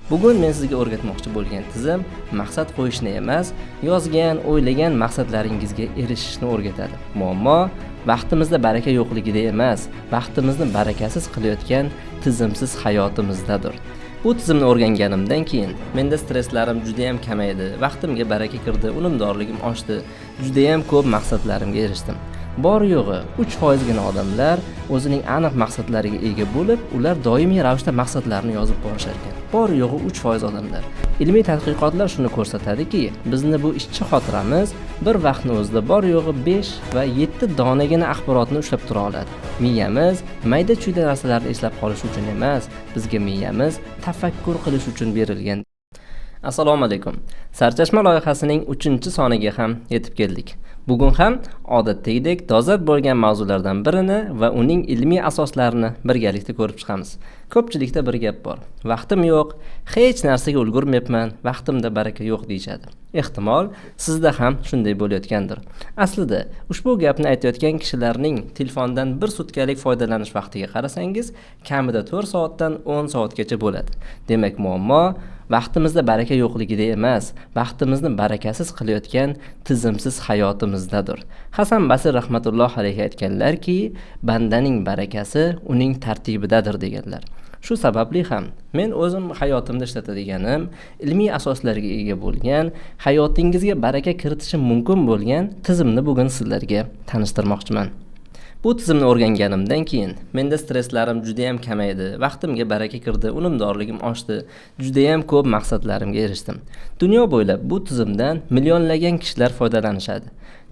Bugun men sizga o'rgatmoqchi bo'lgan tizim maqsad qo'yishni emas, yozgan, o'ylagan maqsadlaringizga erishishni o'rgatadi. Muammo vaqtimizda baraka yo'qligida emas, vaqtimizni barakasiz qilayotgan tizimsiz hayotimizdadir. Bu tizimni o'rganganimdan keyin menda stresslarim juda ham kamaydi, vaqtimga baraka kirdi, unumdorligim oshdi, juda ham ko'p maqsadlarimga erishdim. Bor yo'g'i 3% odamlar o'zining aniq maqsadlariga ega bo'lib, ular doimiy ravishda maqsadlarini yozib borishar ekan. Bor yo'g'i 3% odamlar. Ilmiy tadqiqotlar shuni ko'rsatadiki, bizni bu ishchi xotiramiz bir vaqtni o'zida bor yo'g'i 5 va 7 donagina axborotni ushlab tura oladi. Miyamiz mayda-chuyda narsalarni eslab qolish uchun emas, bizga miyamiz tafakkur qilish uchun berilgan. Assalomu alaykum. Sarchashma loyihasining 3-soniga ham yetib keldik. Bugun ham odatdagidek dolzarb bo'lgan mavzulardan birini va uning ilmiy asoslarini birgalikda ko'rib chiqamiz. Ko'pchilikda bir gap bor. Vaqtim yo'q, hech narsaga ulgurmayapman, vaqtimda baraka yo'q deyishadi. Ehtimol sizda ham shunday bo'layotgandir. Aslida ushbu gapni aytayotgan kishilarning telefondan 1 sutkalik foydalanish vaqtiga qarasangiz, kamida 4 soatdan 10 soatgacha bo'ladi. Demak, muammo vaqtimizda baraka yo'qligida emas, vaqtimizni barakasiz qilayotgan tizimsiz hayotimizdadir. Hasan Basri rahmatulloh alayhi aytganlarki, bandaning barakasi uning tartibidadir deganlar. Shu sababli ham men o'zim hayotimda ishlatadiganim, ilmiy asoslarga ega bo'lgan, hayotingizga baraka kiritishi mumkin bo'lgan tizimni bugun sizlarga tanishtirmoqchiman. Bu tizimni o'rganganimdan keyin menda stresslarim juda ham kamaydi, vaqtimga baraka kirdi, unumdorligim oshdi, juda ham ko'p maqsadlarimga erishdim. Dunyo bo'ylab bu tizimdan millionlagan kishilar foydalanishadi.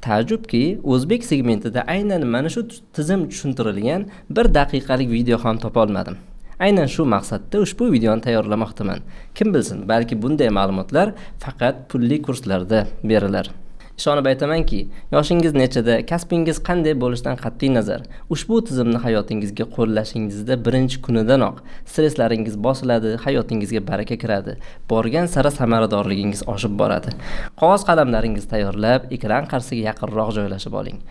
Taajjubki, o'zbek segmentida aynan mana shu tizim tushuntirilgan 1 daqiqalik video ham topa olmadim. Aynan shu maqsadda ushbu videoni tayyorlamoqdaman. Kim bilsin, balki bunday ma'lumotlar faqat pulli kurslarda berilar. Ishonib aytamanki, yoshingiz nechada, kasbingiz qanday bo'lishidan qat'iy nazar, ushbu tizimni hayotingizga qo'llashingizda birinchi kunidanoq stresslaringiz bosiladi, hayotingizga baraka kiradi, borgan sari samaradorligingiz oshib boradi. Qog'oz qalamlaringizni tayyorlab, ekran qarshisiga yaqinroq joylashib oling.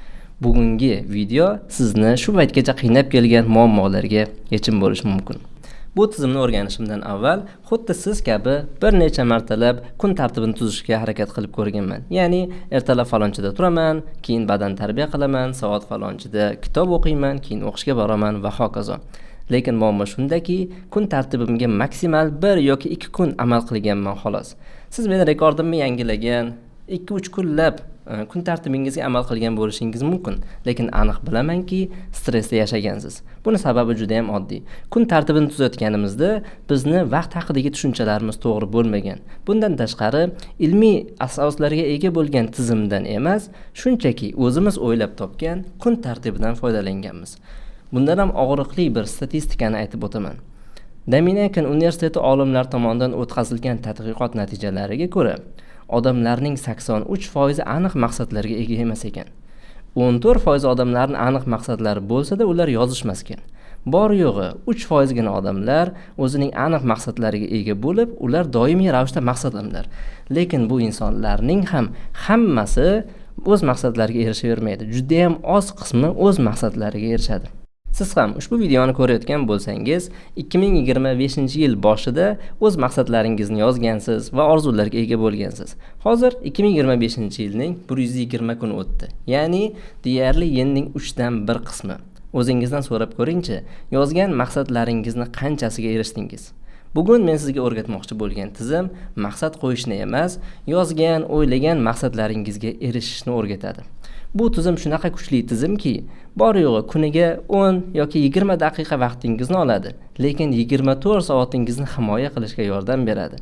Bugungi video sizni shu paytgacha qiynab kelgan muammolarga yechim bo'lishi mumkin. Bu tizimni o'rganishimdan avval xuddi siz kabi bir necha martalab kun tartibini tuzishga harakat qilib ko'rganman. Ya'ni ertalab falonchida turaman, keyin badan tarbiya qilaman, soat falonchida kitob o'qiyman, keyin o'qishga boraman va hokazo. Lekin muammo shundaki, kun tartibimga maksimal 1 yoki 2 kun amal qilganman xolos. Siz meni rekordimni yangilagan, 2-3 kunlab kun tartibingizga amal qilgan bo'lishingiz mumkin, lekin aniq bilamanki, stressda yashagansiz. Buni sababi juda ham oddiy. Kun tartibini tuzayotganimizda bizni vaqt haqidagi tushunchalarimiz to'g'ri bo'lmagan. Bundan tashqari, ilmiy asoslarga ega bo'lgan tizimdan emas, shunchaki o'zimiz o'ylab topgan kun tartibidan foydalanganmiz. Bundan ham og'riqli bir statistikani aytib o'taman. Dominikan universiteti olimlari tomonidan o'tkazilgan tadqiqot natijalariga ko'ra, odamlarning 83% aniq maqsadlarga ega emas ekan. 14% odamlarning aniq maqsadlari bo'lsa-da, ular yozishmas ekan. Bor yo'g'i 3% gina odamlar o'zining aniq maqsadlariga ega bo'lib, ular doimiy ravishda maqsadlanlar. Lekin bu insonlarning ham hammasi o'z maqsadlariga erishavermaydi. Juda ham oz qismi o'z maqsadlariga erishadi. Siz ham ushbu videoni ko'rayotgan bo'lsangiz, 2025-yil boshida o'z maqsadlaringizni yozgansiz va orzularga ega bo'lgansiz. Hozir 2025-yilning 120 kuni o'tdi. Ya'ni deyarli yilning 3dan 1 qismi. O'zingizdan so'rab ko'ring-chi, yozgan maqsadlaringizni qanchasiga erishdingiz? Bugun men sizga o'rgatmoqchi bo'lgan tizim maqsad qo'yishni emas, yozgan, o'ylagan maqsadlaringizga erishishni o'rgatadi. Bu tizim shunaqa kuchli tizimki, bor yo'g'i kuniga 10 yoki 20 daqiqa vaqtingizni oladi, lekin 24 soatingizni himoya qilishga yordam beradi.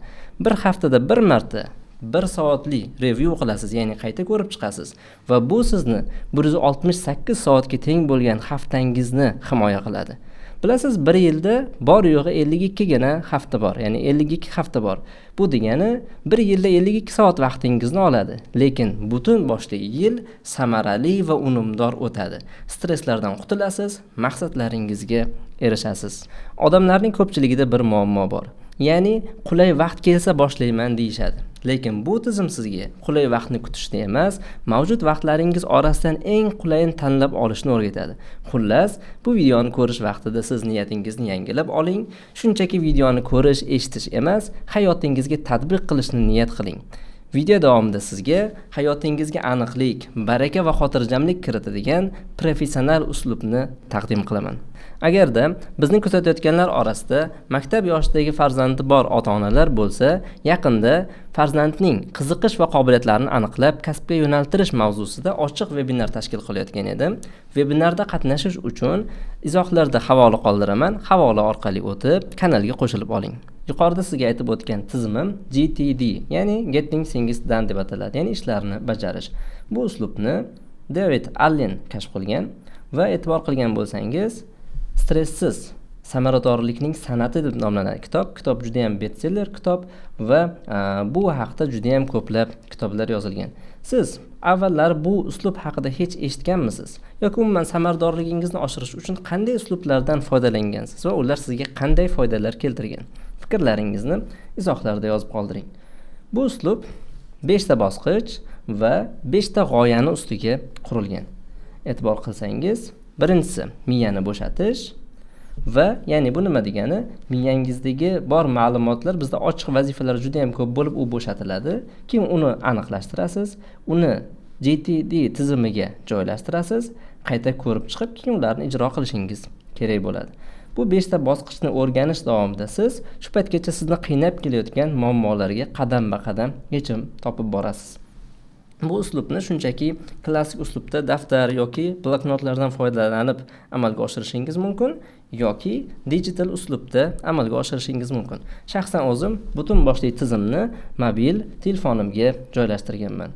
Bir haftada 1 marta 1 soatli review qilasiz, ya'ni qayta ko'rib chiqasiz va bu sizni 168 soatga teng bo'lgan haftangizni himoya qiladi. Bilasiz, 1 yilda bor yo'g'i 52 gina hafta bor, ya'ni 52 hafta bor. Bu degani 1 yilda 52 soat vaqtingizni oladi, lekin butun boshli yil samarali va unumdor o'tadi. Stresslardan qutulasiz, maqsadlaringizga erishasiz. Odamlarning ko'pchiligida bir muammo bor. Ya'ni qulay vaqt kelsa boshlayman deyishadi. Lekin bu tizim sizga qulay vaqtni kutishni emas, mavjud vaqtlaringiz orasidan eng qulayini tanlab olishni o'rgatadi. Xullas, bu videoni ko'rish vaqtida siz niyatingizni yangilab oling. Shunchaki videoni ko'rish, eshitish emas, hayotingizga tatbiq qilishni niyat qiling. Video davomida sizga hayotingizga aniqlik, baraka va xotirjamlik kiritadigan professional uslubni taqdim qilaman. Agarda bizni kuzatayotganlar orasida maktab yoshidagi farzandi bor ota-onalar bo'lsa, yaqinda farzandning qiziqish va qobiliyatlarini aniqlab, kasbga yo'naltirish mavzusida ochiq vebinar tashkil qilayotgan edim. Vebinarda qatnashish uchun izohlarda havola qoldiraman. Havola orqali o'tib, kanalga qo'shilib oling. Yuqorida sizga aytib o'tgan tizimim GTD, ya'ni Getting Things Done deb ataladi, ya'ni ishlarni bajarish. Bu uslubni David Allen kashf qilgan va e'tibor qilgan bo'lsangiz, Stresssiz samaradorlikning san'ati deb nomlanadi kitob juda ham bestseller kitob va bu haqda juda ham ko'plab kitoblar yozilgan. Siz avvallar bu uslub haqida hech eshitganmisiz yoki umuman samaradorligingizni oshirish uchun qanday uslublardan foydalangansiz va ular sizga qanday foydalar keltirgan? Fikrlaringizni izohlarda yozib qoldiring. Bu uslub 5 ta bosqich va 5 ta g'oyani ustiga qurilgan. E'tibor qilsangiz, birinchisi miyani bo'shatish va ya'ni bu nima degani? Miyangizdagi bor ma'lumotlar bizda ochiq vazifalar juda ham ko'p bo'lib, u bo'shatiladi. Keyin uni aniqlashtirasiz, uni GTD tizimiga joylashtirasiz, qayta ko'rib chiqib, keyin ularni ijro qilishingiz kerak bo'ladi. Bu 5 ta bosqichni o'rganish davomida siz shu paytgacha sizni qiynab kelayotgan muammolarga qadam-ba-qadam yechim topib borasiz. Bu uslubni shunchaki klassik uslubda daftar yoki bloknotlardan foydalanib amalga oshirishingiz mumkin yoki digital uslubda amalga oshirishingiz mumkin. Shaxsan o'zim butun boshli tizimni mobil telefonimga joylashtirganman.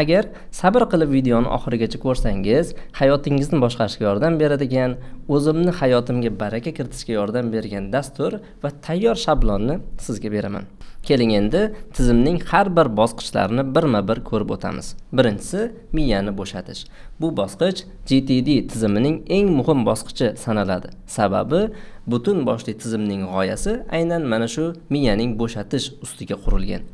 Agar sabr qilib videoni oxirigacha ko'rsangiz, hayotingizni boshqarishga yordam beradigan, o'zimni hayotimga baraka kiritishga yordam bergan dastur va tayyor shablonni sizga beraman. Keling endi tizimning har bir bosqichlarini birma-bir ko'rib o'tamiz. Birinchisi miyani bo'shatish. Bu bosqich GTD tizimining eng muhim bosqichi sanaladi. Sababi butun boshli tizimning g'oyasi aynan mana shu miyaning bo'shatish ustiga qurilgan.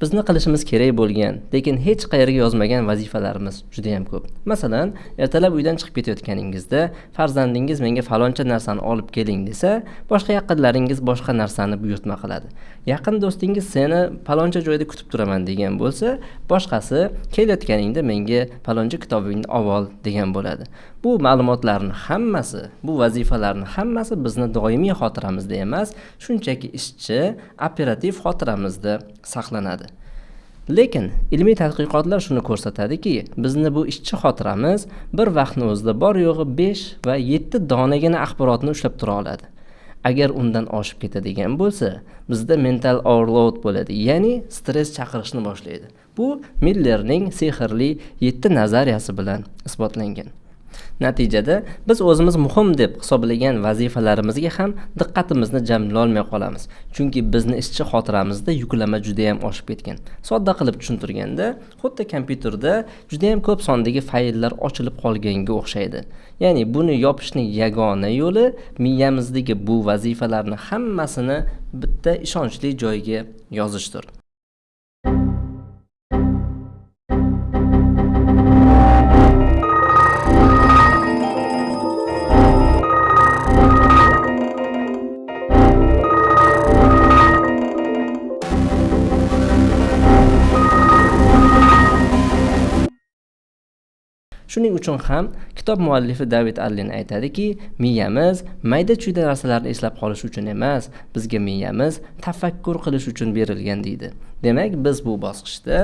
Bizni qilishimiz kerak bo'lgan, lekin hech qayerga yozmagan vazifalarimiz juda ham ko'p. Masalan, ertalab uydan chiqib ketayotganingizda farzandingiz menga faloncha narsani olib keling desa, boshqa yaqinlaringiz boshqa narsani buyurtma qiladi. Yaqin do'stingiz seni faloncha joyda kutib turaman degan bo'lsa, boshqasi kelayotganingda menga faloncha kitobingni ol degan bo'ladi. Bu ma'lumotlarning hammasi, bu vazifalarning hammasi bizni doimiy xotiramizda emas, shunchaki ishchi operativ xotiramizda saqlanadi. Lekin ilmiy tadqiqotlar shuni ko'rsatadiki, bizni bu ishchi xotiramiz bir vaqtni o'zida bor yo'g'i 5 va 7 donagina axborotni ushlab tura oladi. Agar undan oshib ketadigan bo'lsa, bizda mental overload bo'ladi, ya'ni stress chaqirishni boshlaydi. Bu Millerning sehrli 7 nazariyasi bilan isbotlangan. Natijada biz o'zimiz muhim deb hisoblagan vazifalarimizga ham diqqatimizni jamlay olmay qolamiz. Chunki bizni ishchi xotiramizda yuklama juda ham oshib ketgan. Sodda qilib tushuntirganda, xuddi kompyuterda juda ham ko'p sondagi fayllar ochilib qolganga o'xshaydi. Ya'ni buni yopishning yagona yo'li miyamizdagi bu vazifalarni hammasini bitta ishonchli joyga yozishdir. Shuning uchun ham kitob muallifi David Allen aytadiki, miyamiz mayda-chuyda narsalarni eslab qolish uchun emas, bizga miyamiz tafakkur qilish uchun berilgan deydi. Demak, biz bu bosqichda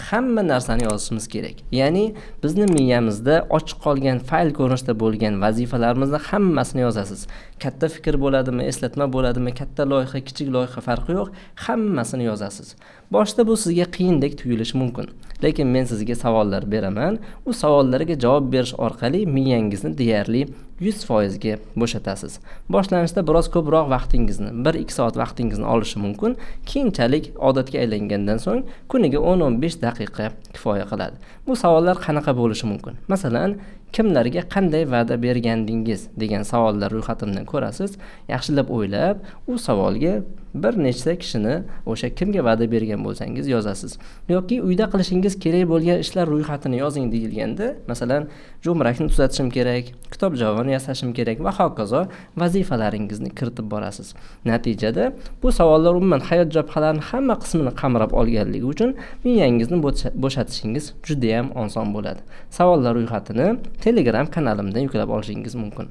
hamma narsani yozishimiz kerak. Ya'ni bizni miyamizda ochiq qolgan fayl ko'rinishida bo'lgan vazifalarimizni hammasini yozasiz. Katta fikr bo'ladimi, eslatma bo'ladimi, katta loyiha, kichik loyiha farqi yo'q, hammasini yozasiz. Boshda bu sizga qiyindek tuyulishi mumkin. Lekin men sizga savollar beraman. U savollarga javob berish orqali miyangizni deyarli 100% ga bo'shatasiz. Boshlanishda biroz ko'proq vaqtingizni, 1-2 soat vaqtingizni olishi mumkin. Keyinchalik odatga aylangandan so'ng kuniga 10-15 daqiqa kifoya qiladi. Bu savollar qanaqa bo'lishi mumkin? Masalan, kimlarga qanday va'da bergandingiz degan savollar ro'yxatimdan ko'rasiz. Yaxshilab o'ylab, u savolga bir nechta kishini o'sha kimga va'da bergan bo'lsangiz yozasiz. Yoki uyda qilishingiz kerak bo'lgan ishlar ro'yxatini yozing deyilganda, masalan, jo'mrakni tuzatishim kerak, kitob javonni yasashim kerak va hokazo vazifalaringizni kiritib borasiz. Natijada bu savollar umuman hayot jabhalarining hamma qismini qamrab olganligi uchun miyangizni bo'shatishingiz juda ham oson bo'ladi. Savollar ro'yxatini Telegram kanalimdan yuklab olishingiz mumkin.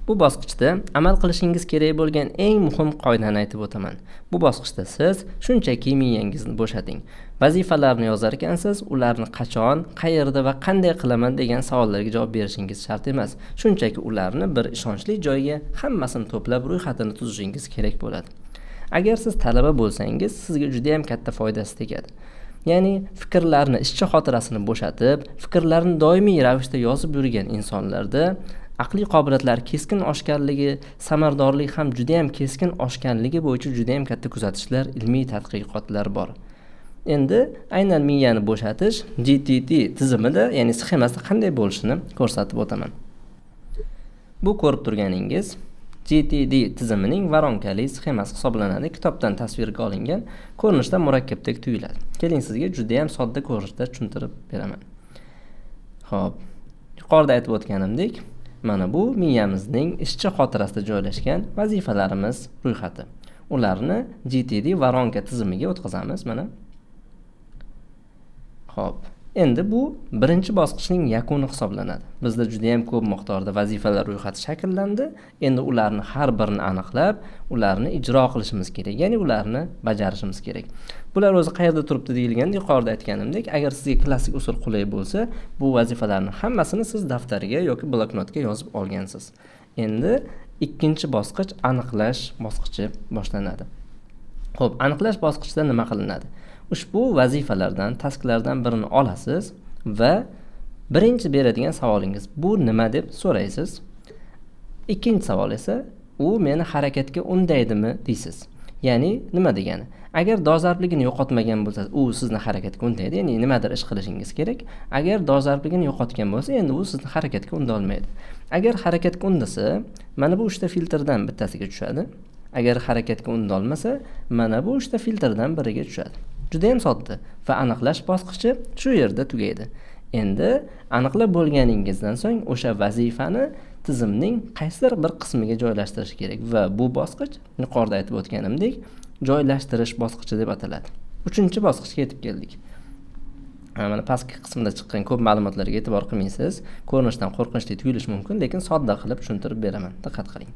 Bu bosqichda amal qilishingiz kerak bo'lgan eng muhim qoidani aytib o'taman. Bu bosqichda siz shunchaki miyangizni bo'shating. Vazifalarni yozar ekansiz, ularni qachon, qayerda va qanday qilaman degan savollarga javob berishingiz shart emas. Shunchaki ularni bir ishonchli joyga hammasini to'plab ro'yxatini tuzishingiz kerak bo'ladi. Agar siz talaba bo'lsangiz, sizga juda ham katta foydasi tegadi. Ya'ni fikrlarni, ishchi xotirasini bo'shatib, fikrlarni doimiy ravishda yozib yurgan insonlarda aqliy qobiliyatlari keskin oshganligi, samaradorligi ham juda ham keskin oshganligi bo'yicha juda ham katta kuzatishlar, ilmiy tadqiqotlar bor. Endi aynan miyani bo'shatish GTD tizimida, ya'ni sxemasida qanday bo'lishini ko'rsatib o'taman. Bu ko'rib turganingiz GTD tizimining varonkali sxemasi hisoblanadi. Kitobdan tasvirga olingan ko'rinishda murakkabdek tuyuladi. Keling sizga juda ham sodda ko'rinishda tushuntirib beraman. Xo'p, yuqorida aytib o'tganimdek, mana bu miyamizning ishchi xotirasida joylashgan vazifalarimiz ro'yxati. Ularni GTD varonka tizimiga o'tkazamiz mana. Xo'p, endi bu birinchi bosqichning yakuni hisoblanadi. Bizda juda ham ko'p miqdorda vazifalar ro'yxati shakllandi. Endi ularni har birini aniqlab, ularni ijro qilishimiz kerak, ya'ni ularni bajarishimiz kerak. Bular o'zi qayerda turibdi deyilganda, yuqorida aytganimdek, agar sizga klassik usul qulay bo'lsa, bu vazifalarning hammasini siz daftariga yoki bloknotga yozib olgansiz. Endi ikkinchi bosqich aniqlash bosqichi boshlanadi. Xo'p, aniqlash bosqichida nima qilinadi? Ushbu vazifalardan, tasklardan birini olasiz va birinchi beradigan savolingiz bu nima deb so'raysiz. Ikkinchi savol esa u meni harakatga undaydimi deysiz. Ya'ni nima degani? Agar dolzarbligini yo'qotmagan bo'lsa, u sizni harakatga undaydi, ya'ni nimadir ish qilishingiz kerak. Agar dolzarbligini yo'qotgan bo'lsa, endi u sizni harakatga undolmaydi. Agar harakatga undasa, mana bu 3 ta filtrdan bittasiga tushadi. Agar harakatga undolmasa, mana bu 3 ta filtrdan biriga tushadi. Juda ham sodda va aniqlash bosqichi shu yerda tugaydi. Endi aniqlab bo'lganingizdan so'ng o'sha vazifani tizimning qaysidir bir qismiga joylashtirish kerak va bu bosqich yuqorida aytib o'tganimdek joylashtirish bosqichi deb ataladi. 3-bosqichga yetib keldik. Mana pastki qismda chiqqan ko'p ma'lumotlarga e'tibor qilmaysiz. Ko'rinishdan qo'rqinchli tuyulishi mumkin, lekin sodda qilib tushuntirib beraman. Diqqat qiling.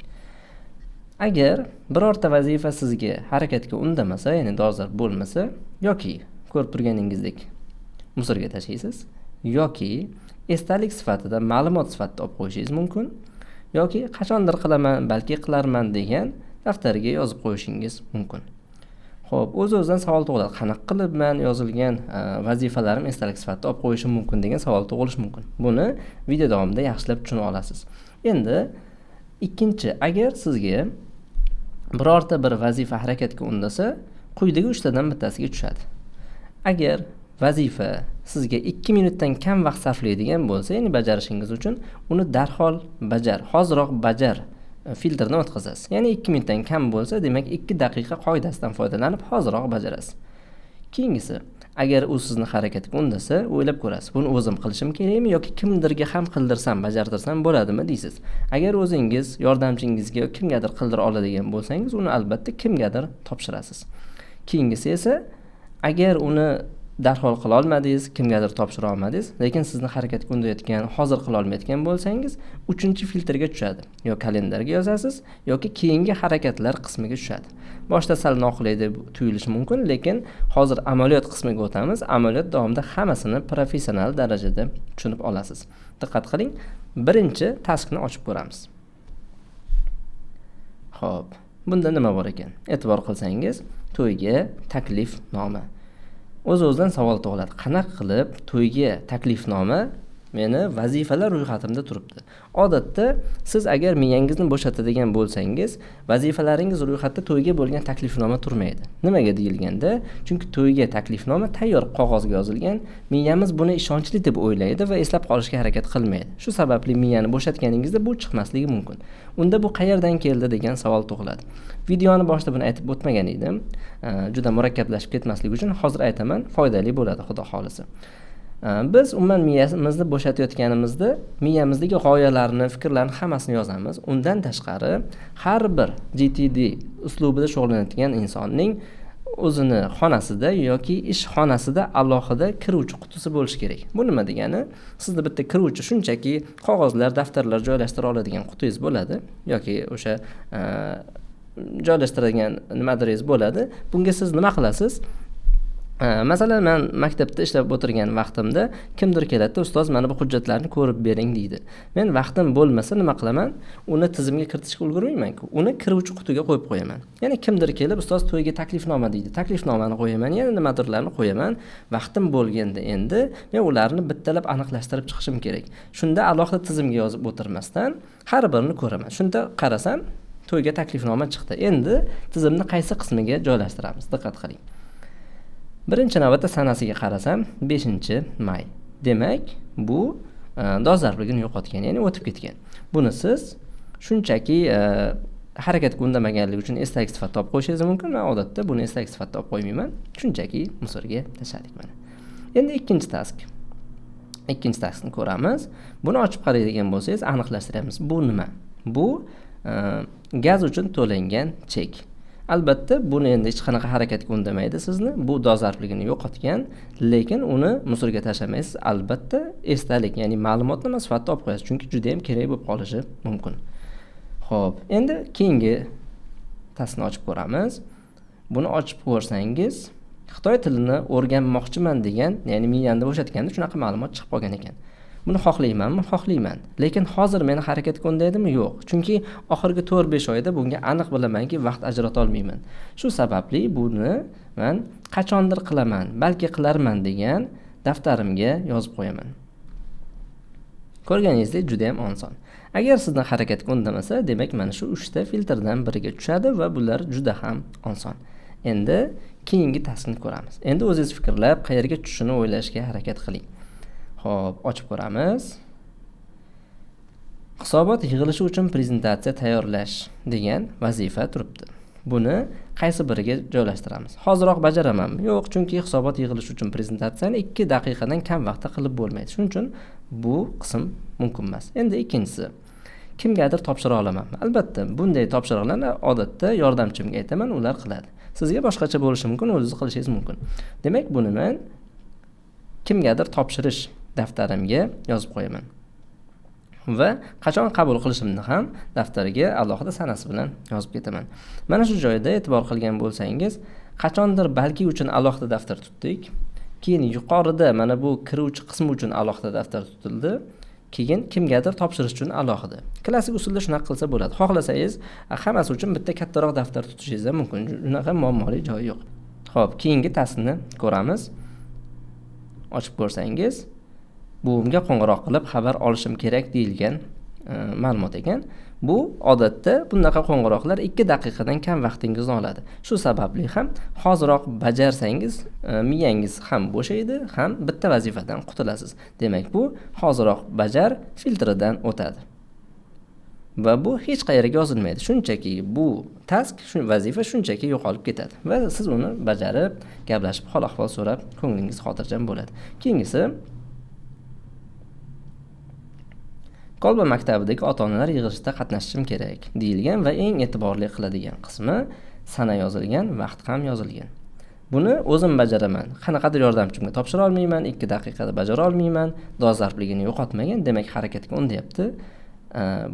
Agar birorta vazifa sizga harakatga undamasa, ya'ni dolzarb bo'lmasa, yoki ko'rib turganingizdek musorga tashlaysiz, yoki esdalik sifatida ma'lumot sifatida olib qo'yishingiz mumkin, yoki qachondir qilaman, balki qilarman degan daftariga yozib qo'yishingiz mumkin. Xo'p, o'z-o'zidan savol tug'iladi. Qanaqa qilib men yozilgan vazifalarim esdalik sifatida olib qo'yishim mumkin degan savol tug'ilishi mumkin. Buni video davomida yaxshilab tushuna olasiz. Endi ikkinchi, agar sizga birorta bir vazifa harakatga undasa, quyidagi 3 tadan bittasiga tushadi. Agar vazifa sizga 2 minutdan kam vaqt sarflaydigan bo'lsa, ya'ni bajarishingiz uchun uni darhol bajar, hoziroq bajar filtrdan o'tkazasiz. Ya'ni 2 minutdan kam bo'lsa, demak 2 daqiqa qoidasidan foydalanib hoziroq bajarasiz. Keyingisi, agar u sizni harakatga undasa, o'ylab ko'rasiz. Buni o'zim qilishim kerakmi yoki kimdirga ham qildirsam, bajartirsam bo'ladimi deysiz. Agar o'zingiz yordamchingizga kimgadir qildira oladigan bo'lsangiz, uni albatta kimgadir topshirasiz. Keyingisi esa, agar uni darhol qila olmadingiz, kimgadir topshira olmadingiz, lekin sizni harakatga undayotgan, hozir qila olmayotgan bo'lsangiz, 3-filtrga tushadi. Yo kalendarga yozasiz, yoki keyingi harakatlar qismiga tushadi. Boshda sal noqulay deb tuyulishi mumkin, lekin hozir amaliyot qismiga o'tamiz. Amaliyot davomida hammasini professional darajada tushunib olasiz. Diqqat qiling. Birinchi taskni ochib ko'ramiz. Xo'p, bunda nima bor ekan? E'tibor qilsangiz, to'yga taklifnoma. O'z-o'zidan savol tug'iladi. Qanaqa qilib to'yga taklifnoma meni vazifalar ro'yxatimda turibdi. Odatda siz agar miyangizni bo'shatadigan bo'lsangiz, vazifalaringiz ro'yxatda to'yga bo'lgan taklifnoma turmaydi. Nimaga deyilganda, chunki to'yga taklifnoma tayyor qog'ozga yozilgan, miyamiz buni ishonchli deb o'ylaydi va eslab qolishga harakat qilmaydi. Shu sababli miyani bo'shatganingizda bu chiqmasligi mumkin. Unda bu qayerdan keldi degan savol tug'iladi. Videoni boshida buni aytib o'tmagan edim. Juda murakkablashib ketmasligi uchun hozir aytaman, foydali bo'ladi xudo xolisa. Biz umuman miyamizni bo'shatayotganimizda miyamizdagi g'oyalarni, fikrlarni hammasini yozamiz. Undan tashqari har bir GTD uslubida shug'ullanayotgan insonning o'zini xonasida yoki ish xonasida alohida kiruvchi qutisi bo'lishi kerak. Bu nima degani? Sizda bitta kiruvchi shunchaki qog'ozlar, daftarlar joylashtira oladigan qutingiz bo'ladi yoki o'sha joylashtiradigan nimadaringiz bo'ladi. Bunga siz nima qilasiz? Masalan, men maktabda ishlab o'tirgan vaqtimda kimdir keladi, ustoz mana bu hujjatlarni ko'rib bering deydi. Men vaqtim bo'lmasa nima qilaman? Uni tizimga kiritishga ulgurmayman-ku. Uni kiruvchi qutiga qo'yib qo'yaman. Ya'ni kimdir kelib, ustoz to'yga taklifnoma deydi. Taklifnomani qo'yaman, yana nimadirlarni qo'yaman. Vaqtim bo'lganda endi men ularni bittalab aniqlashtirib chiqishim kerak. Shunda alohida tizimga yozib o'tirmasdan har birini ko'raman. Shunda qarasam, to'yga taklifnoma chiqdi. Endi tizimni qaysi qismiga joylashtiramiz? Diqqat qiling. Birinchi navbatda sanasiga qarasam 5-may. Demak, bu dolzarbligini yo'qotgan, ya'ni o'tib ketgan. Buni siz shunchaki harakatga undamaganligi uchun esdalik sifatida olib qo'yishingiz mumkin. Men odatda buni esdalik sifatida olib qo'ymayman. Shunchaki musorga tashladik mana. Endi ikkinchi taskni ko'ramiz. Buni ochib qaraydigan bo'lsangiz, aniqlashtiramiz. Bu nima? Bu gaz uchun to'langan chek. Albatta, buni endi hech qanaqa harakatga undamaydi sizni. Bu dolzarbligini yo'qotgan, lekin uni musorga tashlamaysiz. Albatta, esdalik, ya'ni ma'lumotnoma sifatida olib qo'yasiz, chunki juda ham kerak bo'lib qolishi mumkin. Xo'p, endi keyingi taskni ochib ko'ramiz. Buni ochib ko'rsangiz, Xitoy tilini o'rganmoqchiman degan, ya'ni miyamda bo'shatganda shunaqa ma'lumot chiqib qolgan ekan. Buni xohlaymanmi? Xohlayman. Lekin hozir meni harakatga undaydimi? Yo'q. Chunki oxirgi 4-5 oyda bunga aniq bilamanki, vaqt ajrata olmayman. Shu sababli buni men qachondir qilaman, balki qilarman degan daftarimga yozib qo'yaman. Ko'rganingizdek, juda ham oson. Agar sizni harakatga undamasa, demak mana shu 3 ta filtrdan biriga tushadi va bular juda ham oson. Endi keyingi taskni ko'ramiz. Endi o'zingiz fikrlab, qayerga tushishini o'ylashga harakat qiling. Xo'p, ochib ko'ramiz. Hisobot yig'ilishi uchun prezentatsiya tayyorlash degan vazifa turibdi. Buni qaysi biriga joylashtiramiz? Hoziroq bajaramanmi? Yo'q, chunki hisobot yig'ilishi uchun prezentatsiyani 2 daqiqadan kam vaqtda qilib bo'lmaydi. Shuning uchun bu qism mumkin emas. Endi ikkinchisi. Kimgadir topshira olamanmi? Albatta, bunday topshiriqlarni odatda yordamchimga aytaman, ular qiladi. Sizga boshqacha bo'lishi mumkin, o'zingiz qilishingiz mumkin. Demak, buni men kimgadir topshirish daftarimga yozib qo'yaman. Va qachon qabul qilishimni ham daftariga alohida sanasi bilan yozib ketaman. Mana shu joyda e'tibor qilgan bo'lsangiz, qachondir balki uchun alohida daftar tutdik. Keyin yuqorida mana bu kiruvchi qismi uchun alohida daftar tutildi. Keyin kimgadir topshirish uchun alohida. Klassik usulda shunaqa qilsa bo'ladi. Xohlasangiz, hammasi uchun bitta kattaroq daftar tutishingiz ham mumkin. Unaqa muammoli joyi yo'q. Xo'p, keyingi taskni ko'ramiz. Ochib ko'rsangiz, buvimga qo'ng'iroq qilib xabar olishim kerak deyilgan ma'lumot ekan. Bu odatda bunaqa qo'ng'iroqlar 2 daqiqadan kam vaqtingizni oladi. Shu sababli ham hoziroq bajarsangiz, miyangiz ham bo'shaydi, ham bitta vazifadan qutulasiz. Demak, bu hoziroq bajar filtridan o'tadi. Va bu hech qayerga yozilmaydi. Shunchaki bu task, shu vazifa shunchaki yo'qolib ketadi va siz uni bajarib, gaplashib, hol-ahvol so'rab, ko'nglingiz xotirjam bo'ladi. Keyingisi Kolba maktabidagi ota-onalar yig'ilishida qatnashishim kerak deyilgan va eng e'tiborli qiladigan qismi sana yozilgan, vaqt ham yozilgan. Buni o'zim bajaraman. Qanaqadir yordamchimga topshira olmayman, 2 daqiqada bajara olmayman, dolzarbligini yo'qotmagan, demak harakatga undayapti.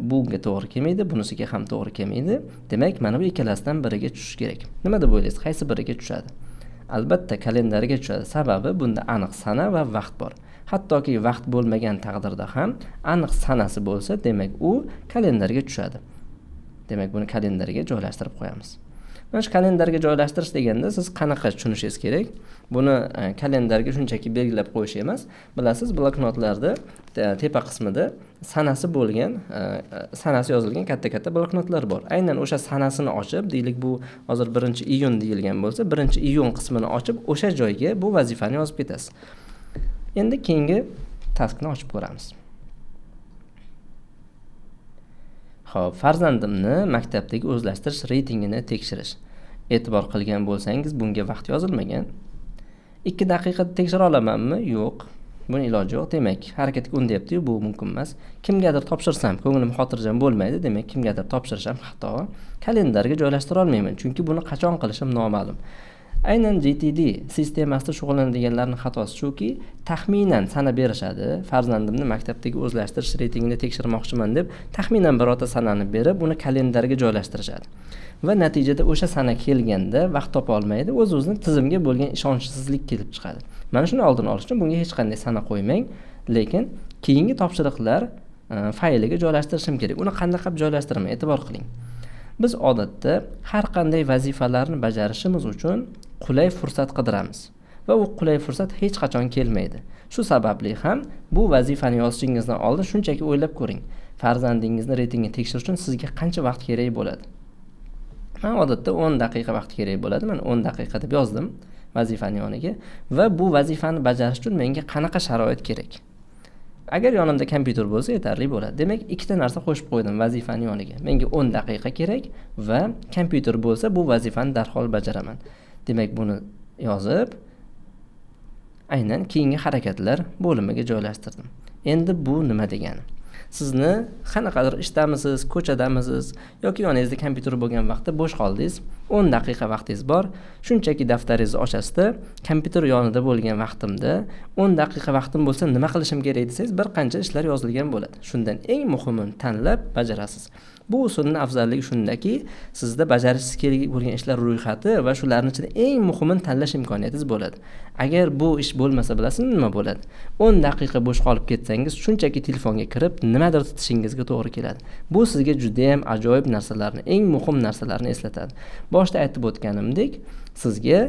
Bunga to'g'ri kelmaydi, bunisiga ham to'g'ri kelmaydi. Demak, mana bu ikkalasidan biriga tushish kerak. Nima deb o'ylaysiz? Qaysi biriga tushadi? Albatta kalendariga tushadi. Sababi bunda aniq sana va vaqt bor. Hattoki vaqt bo'lmagan taqdirda ham aniq sanasi bo'lsa, demak u kalendarga tushadi. Demak, buni kalendarga joylashtirib qo'yamiz. Mana shu kalendarga joylashtirish deganda siz qanaqa tushunishingiz kerak? Buni kalendarga shunchaki belgilab qo'yish emas. Bilasiz, bloknotlarda tepa qismida sanasi bo'lgan, sanasi yozilgan katta-katta bloknotlar bor. Aynan o'sha sanasini ochib, deylik bu hozir 1-iyun deyilgan bo'lsa, 1-iyun qismini ochib, o'sha joyga bu vazifani yozib ketasiz. Endi keyingi taskni ochib ko'ramiz. Xo'p, farzandimni maktabdagi o'zlashtirish reytingini tekshirish. E'tibor qilgan bo'lsangiz, bunga vaqt yozilmagan. 2 daqiqada tekshira olamanmi? Yo'q. Buni iloji yo'q. Demak, harakatga undayapti-yu, bu mumkin emas. Kimgadir topshirsam, ko'nglim xotirjam bo'lmaydi. Demak, kimgadir topshirisham xato. Kalendarga joylashtira olmayman, chunki buni qachon qilishim noma'lum. Aynan GTD sistemasida shug'ullanadiganlarning xatosi shuki, taxminan sana berishadi. Farzandimni maktabdagi o'zlashtirish reytingini tekshirmoqchiman deb, taxminan birorta sanani berib, uni kalendarga joylashtirishadi. Va natijada o'sha sana kelganda vaqt topa olmaydi, o'z-o'zini tizimga bo'lgan ishonchsizlik kelib chiqadi. Mana shuni oldini olish uchun bunga hech qanday sana qo'ymang, lekin keyingi topshiriqlar fayliga joylashtirishim kerak. Uni qanday qilib joylashtiraman? E'tibor qiling. Biz odatda har qanday vazifalarni bajarishimiz uchun qulay fursat qidiramiz va u qulay fursat hech qachon kelmaydi. Shu sababli ham bu vazifani yozishingizdan oldin shunchaki o'ylab ko'ring. Farzandingizni reytingini tekshirish uchun sizga qancha vaqt kerak bo'ladi? Men odatda 10 daqiqa vaqt kerak bo'ladi. Men 10 daqiqa deb yozdim vazifani yoniga va bu vazifani bajarish uchun menga qanaqa sharoit kerak? Agar yonimda kompyuter bo'lsa yetarli bo'ladi. Demak, ikkita narsa qo'shib qo'ydim vazifani yoniga. Menga 10 daqiqa kerak va kompyuter bo'lsa bu vazifani darhol bajaraman. Demak, buni yozib, aynan keyingi harakatlar bo'limiga joylashtirdim. Endi bu nima degani? Sizni qanaqadir ishdamisiz, ko'chadamisiz yoki yoningizda kompyuter bo'lgan vaqtda bo'sh qoldingiz, 10 daqiqa vaqtingiz bor, shunchaki daftaringizni ochasizda, kompyuter yonida bo'lgan vaqtimda 10 daqiqa vaqtim bo'lsa nima qilishim kerak desangiz, bir qancha ishlar yozilgan bo'ladi. Shundan eng muhimini tanlab bajarasiz. Bu usulning afzalligi shundaki, sizda bajarishingiz kerak bo'lgan ishlar ro'yxati va shularning ichida eng muhimini tanlash imkoniyatingiz bo'ladi. Agar bu ish bo'lmasa, bilasizmi nima bo'ladi? 10 daqiqa bo'sh qolib ketsangiz, shunchaki telefonga kirib, nimadir tutishingizga to'g'ri keladi. Bu sizga juda ham ajoyib narsalarni, eng muhim narsalarni eslatadi. Boshda aytib o'tganimdek, sizga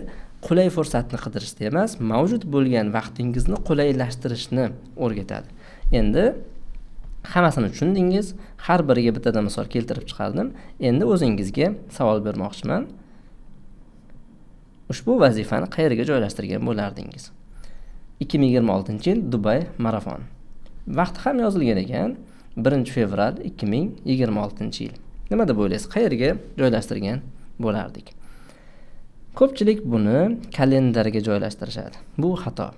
qulay fursatni qidirishda emas, mavjud bo'lgan vaqtingizni qulaylashtirishni o'rgatadi. Endi hammasini tushundingiz, har biriga bittadan misol keltirib chiqardim. Endi o'zingizga savol bermoqchiman. Ushbu vazifani qayerga joylashtirgan bo'lardingiz? 2026-yil Dubay marafon. Vaqti ham yozilgan ekan, 1-fevral 2026-yil. Nima deb o'ylaysiz? Qayerga joylashtirgan bo'lardik? Ko'pchilik buni kalendarga joylashtirishadi. Bu xato.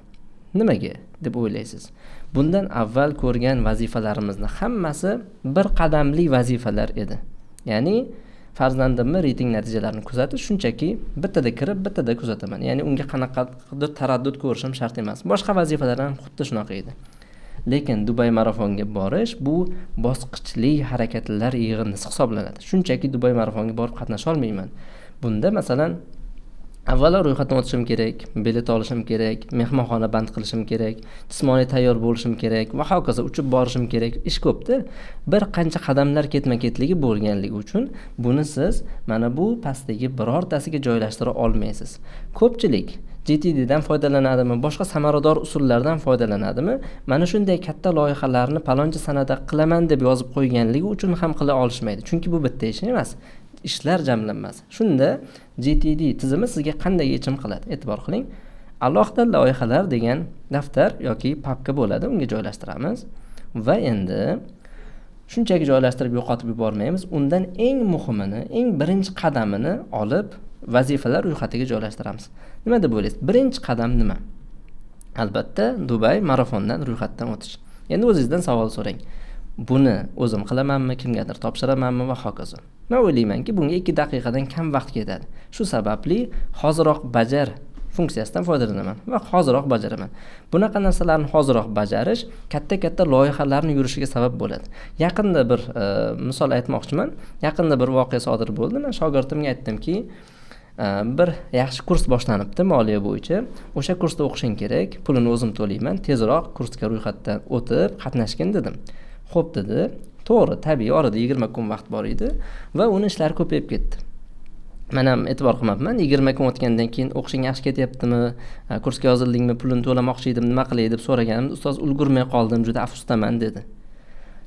Nimaga deb o'ylaysiz? Bundan avval ko'rgan vazifalarimizni hammasi bir qadamli vazifalar edi. Ya'ni farzandimni reyting natijalarini kuzatish shunchaki bittada kirib, bittada kuzataman. Ya'ni unga qanaqadir taraddud ko'rishim shart emas. Boshqa vazifalar ham xuddi shunaqa edi. Lekin Dubay marafonga borish bu bosqichli harakatlar yig'indisi hisoblanadi. Shunchaki Dubay marafonga borib qatnasha olmayman. Bunda masalan avvalo ro'yxatdan o'tishim kerak, bilet olishim kerak, mehmonxona band qilishim kerak, jismoniy tayyor bo'lishim kerak va hokazo uchib borishim kerak. Ish ko'pda. Bir qancha qadamlar ketma-ketligi bo'lganligi uchun buni siz mana bu pastdagi birortasiga joylashtira olmaysiz. Ko'pchilik GTDdan foydalanadimi, boshqa samarador usullardan foydalanadimi? Mana shunday katta loyihalarni palonchi sanada qilaman deb yozib qo'yganligi uchun ham qila olishmaydi. Chunki bu bitta ish emas. Ishlar jamlanmas. Shunda GTD tizimi sizga qanday yechim qiladi? E'tibor qiling. Alohida loyihalar degan daftar yoki papka bo'ladi, unga joylashtiramiz va endi shunchaki joylashtirib yo'qotib yubormaymiz. Undan eng muhimini, eng birinchi qadamini olib vazifalar ro'yxatiga joylashtiramiz. Nima deb o'ylaysiz? Birinchi qadam nima? Albatta, Dubay marafondan ro'yxatdan o'tish. Endi o'zingizdan savol so'rang. Buni o'zim qilamanmi, kimgadir topshiramanmi va hokazo. Men o'ylaymanki, bunga 2 daqiqadan kam vaqt ketadi. Shu sababli hoziroq bajar funksiyasidan foydalanaman va hoziroq bajaraman. Bunaqa narsalarni hoziroq bajarish katta-katta loyihalarning yurishiga sabab bo'ladi. Yaqinda bir misol aytmoqchiman. Yaqinda bir voqea sodir bo'ldi. Men shogirdimga aytdimki, bir yaxshi kurs boshlanibdi moliya bo'yicha. O'sha kursda o'qishing kerak, pulini o'zim to'layman, tezroq kursga ro'yxatdan o'tib qatnashgin dedim. Xo'p dedi. To'g'ri, tabiiy orada 20 kun vaqt bor edi va uni ishlari ko'payib ketdi. Men ham e'tibor qilmabman. 20 kun o'tgandan keyin o'qishing yaxshi ketyaptimi, kursga yozildingmi, pulini to'lamoqchi edim, nima qilay deb so'raganimda ustoz ulgurmay qoldim, juda afsusdaman dedi.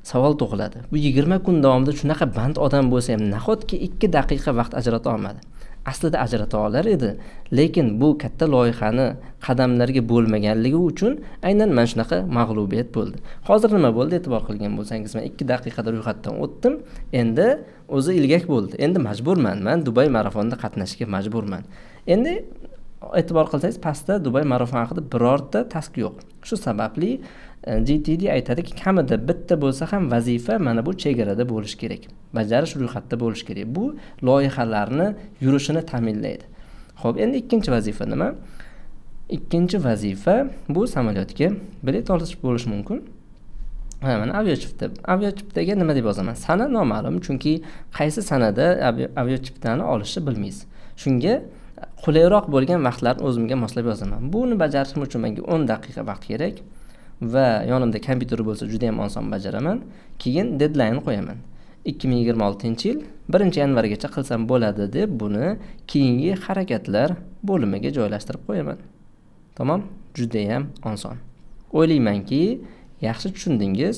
Savol tug'iladi. Bu 20 kun davomida shunaqa band odam bo'lsa ham nahotki 2 daqiqa vaqt ajrata olmadi. Aslida ajrata olar edi, lekin bu katta loyihani qadamlarga bo'lmaganligi uchun aynan mana shunaqa mag'lubiyat bo'ldi. Hozir nima bo'ldi e'tibor qilgan bo'lsangiz, men 2 daqiqada ro'yxatdan o'tdim. Endi o'zi ilgak bo'ldi. Endi majburman. Men Dubay marafonida qatnashishga majburman. Endi e'tibor qilsangiz, pastda Dubay marafoni haqida birorta task yo'q. Shu sababli GTD aytadiki, kamida bitta bo'lsa ham vazifa mana bu chegarada bo'lish kerak. Bajarish ro'yxatda bo'lish kerak. Bu loyihalarni yurishini ta'minlaydi. Xo'p, endi ikkinchi vazifa nima? Ikkinchi vazifa bu samolyotga bilet olish bo'lishi mumkin. Mana aviachipta. Aviachiptaga nima deb yozaman? Sana noma'lum, chunki qaysi sanada aviachiptani olishni bilmaysiz. Shunga qulayroq bo'lgan vaqtlarni o'zimga moslab yozaman. Buni bajarishim uchun menga 10 daqiqa vaqt kerak va yonimda kompyuter bo'lsa juda ham oson bajaraman. Keyin deadline qo'yaman. 2026-yil 1-yanvargacha qilsam bo'ladi deb buni keyingi harakatlar bo'limiga joylashtirib qo'yaman. Tamom, juda ham oson. O'ylaymanki, yaxshi tushundingiz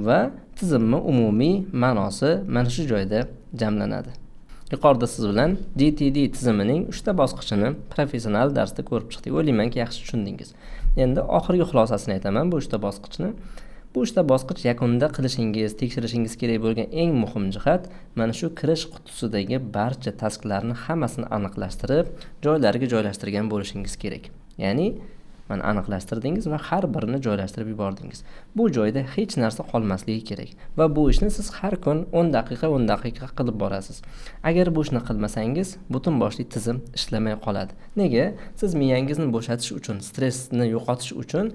va tizimni umumiy ma'nosi mana shu joyda jamlanadi. Yuqorida siz bilan GTD tizimining 3 ta bosqichini professional darsda ko'rib chiqdik. O'ylaymanki, yaxshi tushundingiz. Endi oxirgi xulosasini aytaman bu 3 ta bosqichni. Bu 3 ta bosqich yakunida qilishingiz, tekshirishingiz kerak bo'lgan eng muhim jihat mana shu kirish qutisidagi barcha tasklarni hammasini aniqlashtirib, joylariga joylashtirgan bo'lishingiz kerak. Ya'ni mana aniqlashtirdingiz va har birini joylashtirib yubordingiz. Bu joyda hech narsa qolmasligi kerak va bu ishni siz har kun 10 daqiqa qilib borasiz. Agar bu ishni qilmasangiz, butun boshli tizim ishlamay qoladi. Nega? Siz miyangizni bo'shatish uchun, stressni yo'qotish uchun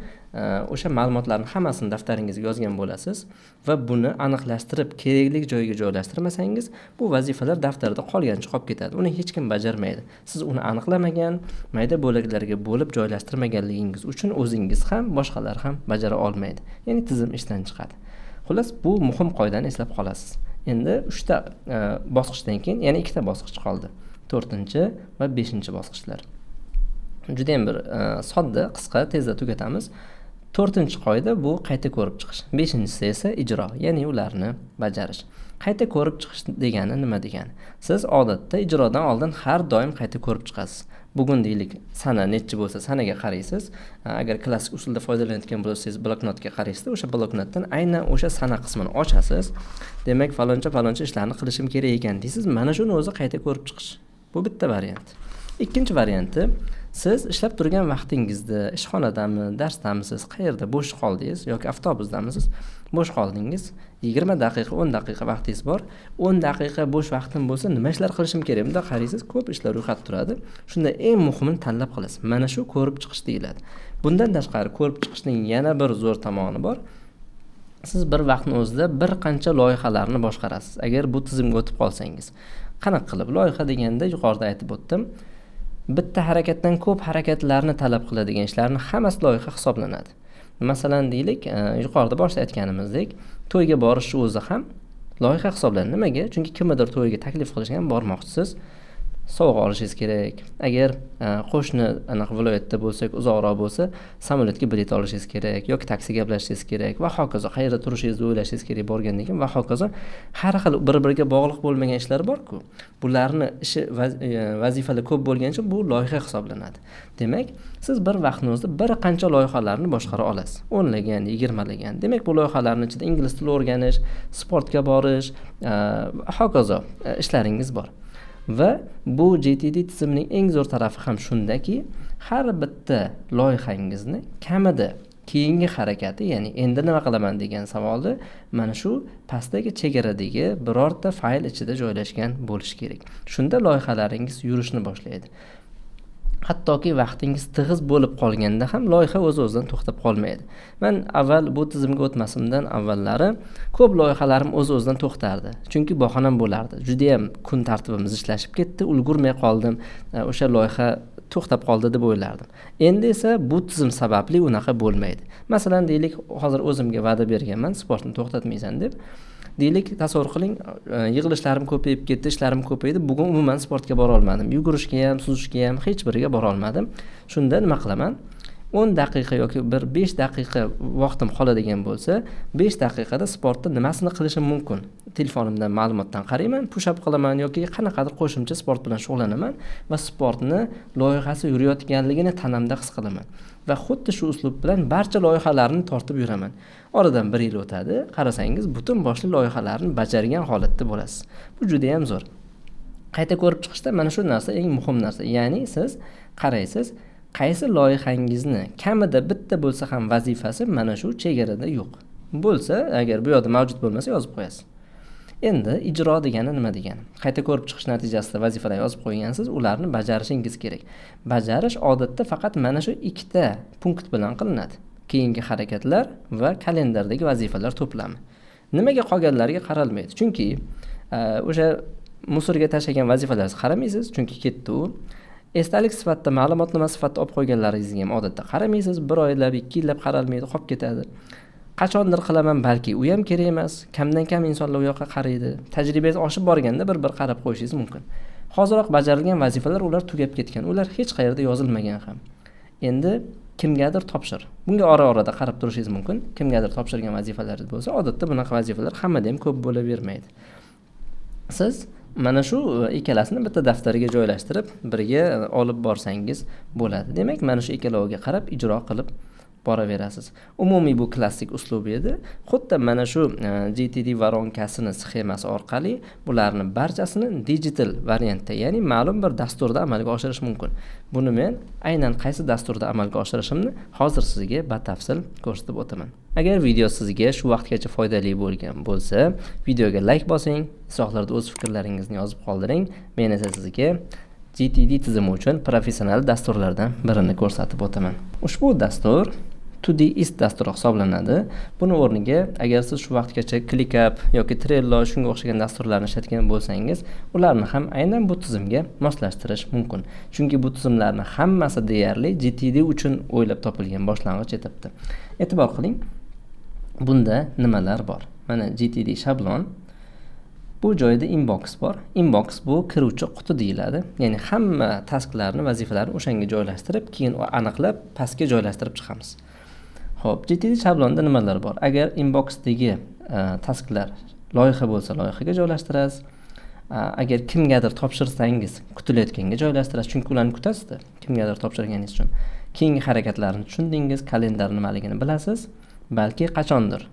o'sha ma'lumotlarni hammasini daftaringizga yozgan bo'lasiz va buni aniqlashtirib kerakli joyga joylashtirmasangiz, bu vazifalar daftarda qolgancha qolib ketadi. Uni hech kim bajarmaydi. Siz uni aniqlamagan, mayda bo'laklarga bo'lib joylashtirmaganligingiz uchun o'zingiz ham, boshqalar ham bajara olmaydi. Ya'ni tizim ishdan chiqadi. Xullas, bu muhim qoidani eslab qolasiz. Endi 3 ta bosqichdan keyin yana 2 ta bosqich qoldi. 4-chi va 5-chi bosqichlar. Juda ham bir sodda, qisqa, tezda tugatamiz. 4-chi qoida bu qayta ko'rib chiqish. 5-chisi esa ijro, ya'ni ularni bajarish. Qayta ko'rib chiqish degani nima degani? Siz odatda ijrodan oldin har doim qayta ko'rib chiqasiz. Bugun deylik, sana nechi bo'lsa sanaga qaraysiz. Agar klassik usulda foydalanayotgan bo'lsangiz, bloknotga qaraysiz. O'sha bloknotdan aynan o'sha sana qismini ochasiz. Demak, faloncha ishlarni qilishim kerak ekan deysiz. Mana shuni o'zi qayta ko'rib chiqish. Bu bitta variant. Ikkinchi varianti, siz ishlab turgan vaqtingizda ishxonadami, darsdamisiz, qayerda bo'sh qoldingiz yoki avtobusdamisiz, bo'sh qoldingiz, 20 daqiqa, 10 daqiqa vaqtingiz bor. 10 daqiqa bo'sh vaqtim bo'lsa, nima ishlar qilishim kerak? Bunda qaraysiz, ko'p ishlar ro'yxat turadi. Shunda eng muhimini tanlab qilasiz. Mana shu ko'rib chiqish deyiladi. Bundan tashqari ko'rib chiqishning yana bir zo'r tomoni bor. Siz bir vaqtning o'zida bir qancha loyihalarni boshqarasiz. Agar bu tizimga o'tib qolsangiz. Qanaqa qilib? Loyiha deganda yuqorida aytib o'tdim. Bitta harakatdan ko'p harakatlarni talab qiladigan ishlarni hammasi loyiha hisoblanadi. Masalan, deylik, yuqorida boshda aytganimizdek, to'yga borish o'zi ham loyiha hisoblanadi. Nimaga? Chunki kimnidir to'yiga taklif qilishgan, bormoqchisiz. Sovg'a olishingiz kerak. Agar qo'shni aniq viloyatda bo'lsak, uzoqroq bo'lsa, samolyotga bilet olishingiz kerak yoki taksi gaplashishingiz kerak va hokazo. Qayerda turishingizni o'ylashingiz kerak borgandan keyin va hokazo. Har xil bir-biriga bog'liq bo'lmagan ishlar bor-ku. Bularni ishi vazifalar ko'p bo'lgani uchun bu loyiha hisoblanadi. Demak, siz bir vaqtning o'zida bir qancha loyihalarni boshqara olasiz. 10lagan, 20lagan. Demak, bu loyihalarning ichida ingliz tili o'rganish, sportga borish, hokazo ishlaringiz bor. Va bu GTD tizimining eng zo'r tarafi ham shundaki, har bitta loyihangizni kamida keyingi harakati, ya'ni endi nima qilaman degan savolni mana shu pastdagi chegaradagi birorta fayl ichida joylashgan bo'lishi kerak. Shunda loyihalaringiz yurishni boshlaydi. Hattoki vaqtingiz tig'iz bo'lib qolganda ham loyiha o'z-o'zidan to'xtab qolmaydi. Men avval bu tizimga o'tmasimdan avvallari ko'p loyihalarim o'z-o'zidan to'xtardi. Chunki bahonam bo'lardi. Juda ham kun tartibimiz ishlashib ketdi, ulgurmay qoldim. O'sha loyiha to'xtab qoldi deb o'ylardim. Endi esa bu tizim sababli unaqa bo'lmaydi. Masalan, deylik, hozir o'zimga va'da berganman, sportni to'xtatmaysan deb. Deylik, tasavvur qiling, yig'ilishlarim ko'payib ketdi, ishlarim ko'paydi. Bugun umuman sportga bora olmadim. Yugurishga ham, suzishga ham hech biriga bora olmadim. Shunda nima qilaman? 10 daqiqa yoki 5 daqiqa vaqtim qoladigan bo'lsa, 5 daqiqada sportda nimasini qilishim mumkin? Telefonimdan ma'lumotdan qarayman, push-up qilaman yoki qanaqadir qo'shimcha sport bilan shug'ullanaman va sportni loyihasi yurayotganligini tanamda his qilaman. Va xuddi shu uslub bilan barcha loyihalarni tortib yuraman. Oradan 1 yil o'tadi, qarasangiz butun boshli loyihalarni bajargan holatda bo'lasiz. Bu juda ham zo'r. Qayta ko'rib chiqishda mana shu narsa eng muhim narsa. Ya'ni siz qaraysiz, qaysi loyihangizni kamida bitta bo'lsa ham vazifasi mana shu chegarada yo'q. Bo'lsa, agar bu yoqda mavjud bo'lmasa yozib qo'yasiz. Endi ijro degani nima degani? Qayta ko'rib chiqish natijasida vazifalar yozib qo'ygansiz, ularni bajarishingiz kerak. Bajarish odatda faqat mana shu ikkita punkt bilan qilinadi. Keyingi harakatlar va kalendardagi vazifalar to'plami. Nimaga qolganlarga qaralmaydi? Chunki o'sha musorga tashlagan vazifalarga qaramaysiz, chunki ketdi u. Esdalik sifatida, ma'lumotnoma sifatida olib qo'yganlaringizga ham odatda qaramaysiz, 1 oylab, 2 yillab qaralmaydi, qolib ketadi. Qachondir qilaman, balki u ham kerak emas. Kamdan kam insonlar u yoqqa qaraydi. Tajribangiz oshib borganda bir qarab qo'yishingiz mumkin. Hozirroq bajarilgan vazifalar ular tugab ketgan. Ular hech qayerda yozilmagan ham. Endi kimgadir topshir. Bunga ora-orada qarab turishingiz mumkin. Kimgadir topshirgan vazifalaringiz bo'lsa, odatda bunaqa vazifalar hammada ham ko'p bo'lavermaydi. Siz mana shu ikkalasini bitta daftarga joylashtirib, birga olib borsangiz bo'ladi. Demak, mana shu ikkaloviga qarab ijro qilib boraverasiz. Umumiy bu klassik uslub edi. Xuddi mana shu GTD varonkasini sxemasi orqali bularni barchasini digital variantda, ya'ni ma'lum bir dasturda amalga oshirish mumkin. Buni men aynan qaysi dasturda amalga oshirishimni hozir sizga batafsil ko'rsatib o'taman. Agar video sizga shu vaqtgacha foydali bo'lgan bo'lsa, videoga like bosing, izohlarda o'z fikrlaringizni yozib qoldiring. Men esa sizga GTD tizimi uchun professional dasturlardan birini ko'rsatib o'taman. Ushbu dastur Todoist dasturi hisoblanadi. Buni o'rniga agar siz shu vaqtgacha ClickUp yoki Trello shunga o'xshagan dasturlarni ishlatgan bo'lsangiz, ularni ham aynan bu tizimga moslashtirish mumkin. Chunki bu tizimlarni hammasi deyarli GTD uchun o'ylab topilgan boshlang'ich etibdi. E'tibor qiling. Bunda nimalar bor? Mana GTD shablon. Bu joyda inbox bor. Inbox bu kiruvchi quti deyiladi. Ya'ni hamma tasklarni, vazifalarni o'shanga joylashtirib, keyin aniqlab pastga joylashtirib chiqamiz. Xo'p, GTD shablonda nimalar bor? Agar inboxdagi tasklar loyiha bo'lsa, loyihaga joylashtirasiz. Agar kimgadir topshirsangiz, kutilayotganga joylashtirasiz, chunki ularni kutasiz-da, kimgadir topshirganingiz uchun. Keyingi harakatlarni tushundingiz, kalendar nimaligini bilasiz, balki qachondir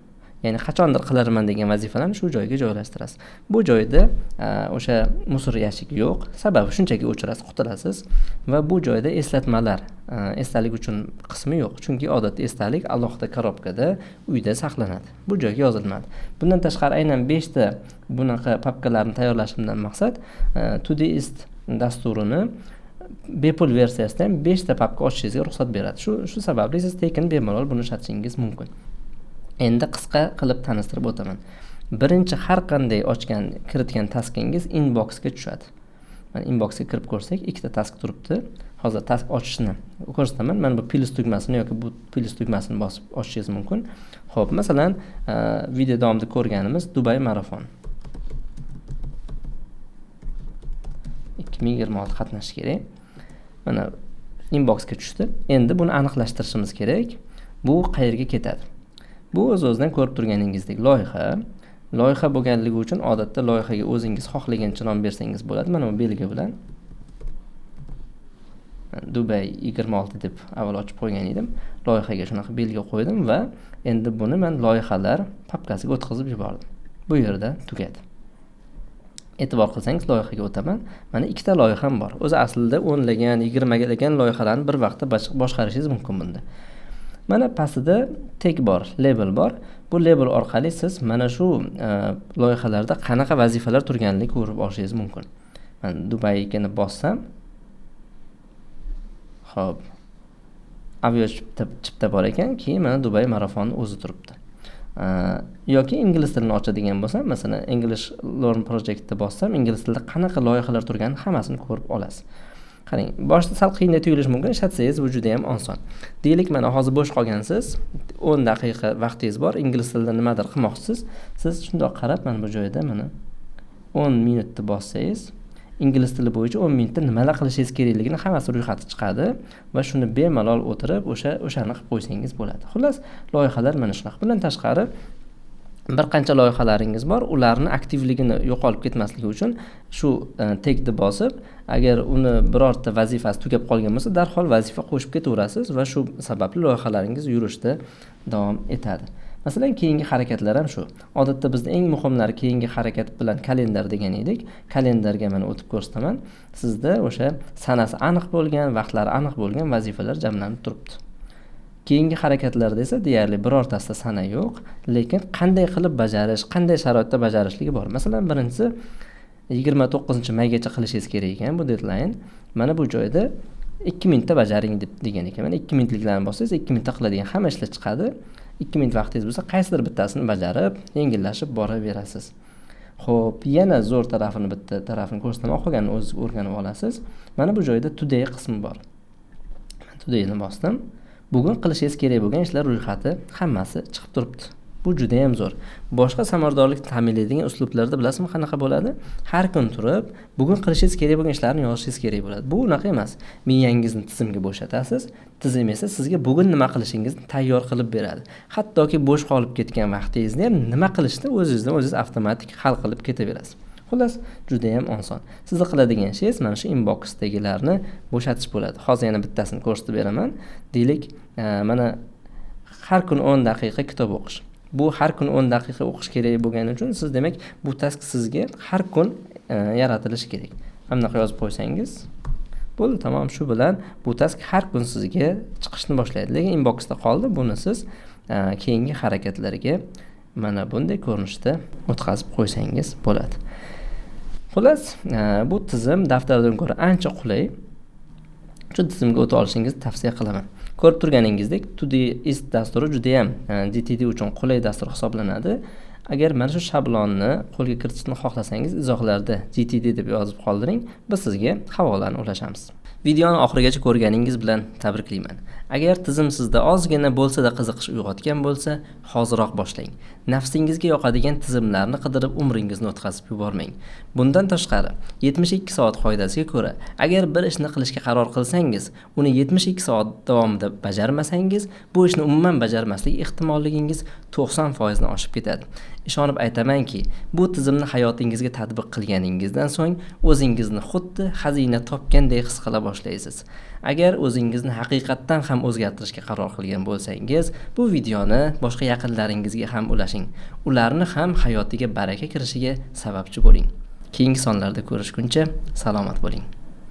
qilarman degan vazifalarni shu joyga joylashtirasiz. Bu joyda o'sha musor yashik yo'q, sababi shunchaki o'chirasiz, qutilasiz va bu joyda eslatmalar, esdalik uchun qismi yo'q, chunki odatda esdalik alohida korobkada uyda saqlanadi. Bu joyga yozilmadi. Bundan tashqari aynan 5 ta bunaqa papkalarni tayyorlashimdan maqsad Todoist dasturini bepul versiyasida ham 5 ta papka ochishingizga ruxsat beradi. Shu sababli siz tekin bemalol buni ishlatishingiz mumkin. Endi qisqa qilib tanishtirib o'taman. Birinchi har qanday kiritgan taskingiz inboxga tushadi. Mana inboxga kirib ko'rsak, ikkita task turibdi. Hozir task ochishni ko'rsataman. Mana bu plus tugmasini yoki bu plus tugmasini bosib ochishingiz mumkin. Xo'p, masalan, video davomida ko'rganimiz Dubai marafon. 2026 qatnashish kerak. Mana inboxga tushdi. Endi buni aniqlashtirishimiz kerak. Bu qayerga ketadi? Bu o'z-o'zidan ko'rib turganingizdek loyiha bo'lganligi uchun odatda loyihaga o'zingiz xohlagancha nom bersangiz bo'ladi. Mana bu belgi bilan Dubai 26 deb avval ochib qo'ygan edim. Loyihaga shunaqa belgi qo'ydim va endi buni men loyihalar papkasiga o'tkazib yubordim. Bu yerda tugadi. E'tibor qilsangiz loyihaga o'taman. Mana ikkita loyiham bor. O'zi aslida 10 lagan, 20 lagan loyihalarni bir vaqtda boshqarishingiz mumkin bunda. Mana pastida tag bor, label bor. Bu label orqali siz mana shu loyihalarda qanaqa vazifalar turganligini ko'rib olishingiz mumkin. Men Dubaygini bossam, xo'p, avio chipta bor ekan, keyin mana Dubai marafoni o'zi turibdi. Yoki ingliz tilini ochadigan bo'lsam, masalan, English Learn Projectda bossam, ingliz tilida qanaqa loyihalar turganini hammasini ko'rib olasiz. Qarang, boshda sal qiyinday tuyulishi mumkin, ishlatsangiz bu juda ham oson. Deylik, mana hozir bo'sh qolgansiz, 10 daqiqa vaqtingiz bor, ingliz tilida nimadir qilmoqchisiz. Siz shundoq qarab, mana bu joyda mana 10 minutni bossangiz, ingliz tili bo'yicha 10 minutda nimalar qilishingiz kerakligini hammasi ro'yxati chiqadi va shuni bemalol o'tirib, o'shani qilib qo'ysangiz bo'ladi. Xullas, loyihalar mana shunaqa. Bundan tashqari bir qancha loyihalaringiz bor, ularni aktivligini yo'qolib ketmasligi uchun shu tekni bosib, agar uni birorta vazifasi tugab qolgan bo'lsa, darhol vazifa qo'shib ketaverasiz va shu sababli loyihalaringiz yurishda davom etadi. Masalan, keyingi harakatlar ham shu. Odatda bizda eng muhimlari keyingi harakat bilan kalendar degan edik. Kalendarga mana o'tib ko'rsataman. Sizda o'sha sanasi aniq bo'lgan, vaqtlari aniq bo'lgan vazifalar jamlanib turibdi. Keyingi harakatlarda esa deyarli birortasida sana yo'q, lekin qanday qilib bajarish, qanday sharoitda bajarishligi bor. Masalan, birinchisi 29-maygacha qilishingiz kerak ekan bu deadline. Mana bu joyda 2 minutda bajaring degan ekan. Mana 2 minutliklarni bossangiz 2 minutda qiladigan hamma ishlar chiqadi. 2 minut vaqtingiz bo'lsa, qaysidir bittasini bajarib, yengillashib boraverasiz. Xo'p, yana zo'r tarafini bitta tarafini ko'rsataman, qolganini o'zingiz o'rganib olasiz. Mana bu joyda today qismi bor. Todayni bosdim. Bugun qilishingiz kerak bo'lgan ishlar ro'yxati hammasi chiqib turibdi. Bu juda ham zo'r. Boshqa samaradorlikni ta'minlaydigan uslublarda bilasizmi qanaqa bo'ladi? Har kun turib, bugun qilishingiz kerak bo'lgan ishlarni yozishingiz kerak bo'ladi. Bu unaqa emas. Miyangizni tizimga bo'shatasiz. Tizim esa sizga bugun nima qilishingizni tayyor qilib beradi. Hattoki bo'sh qolib ketgan vaqtingizni ham nima qilishni o'zingiz avtomatik hal qilib ketaverasiz. Xullas, juda ham oson. Sizni qiladigan ishingiz mana shu inboxdagilarni bo'shatish bo'ladi. Hozir yana bittasini ko'rsatib beraman. Deylik, mana har kun 10 daqiqa kitob o'qish. Bu har kun 10 daqiqa o'qish kerak bo'lgani uchun siz demak bu task sizga har kun yaratilishi kerak. Mana bunaqa yozib qo'ysangiz bo'ldi, tamom. Shu bilan bu task har kun sizga chiqishni boshlaydi. Lekin inboxda qoldi. Buni siz keyingi harakatlarga mana bunday ko'rinishda o'tkazib qo'ysangiz bo'ladi. Xullas, bu tizim daftardan ko'ra ancha qulay. Shu tizimga o'tib olishingizni tavsiya qilaman. Ko'rib turganingizdek, Todoist dasturi juda ham DTD uchun qulay dastur hisoblanadi. Agar mana shu shablonni qo'lga kiritishni xohlasangiz, izohlarda GTD deb yozib qoldiring, biz sizga havolani ulashamiz. Videoni oxirigacha ko'rganingiz bilan tabriklayman. Agar tizim sizda ozgina bo'lsa-da qiziqish uyg'otgan bo'lsa, hoziroq boshlang. Nafsingizga yoqadigan tizimlarni qidirib umringizni o'tkazib yubormang. Bundan tashqari, 72 soat qoidasiga ko'ra, agar bir ishni qilishga qaror qilsangiz, uni 72 soat davomida bajarmasangiz, bu ishni umuman bajarmaslik ehtimolligingiz 90% ni oshib ketadi. Ishonib aytamanki, bu tizimni hayotingizga tatbiq qilganingizdan so'ng o'zingizni xuddi xazina topgandek his qila boshlaysiz. Agar o'zingizni haqiqatdan ham o'zgartirishga qaror qilgan bo'lsangiz, bu videoni boshqa yaqinlaringizga ham ulashing. Ularni ham hayotiga baraka kirishiga sababchi bo'ling. Keyingi sonlarda ko'rishguncha salomat bo'ling.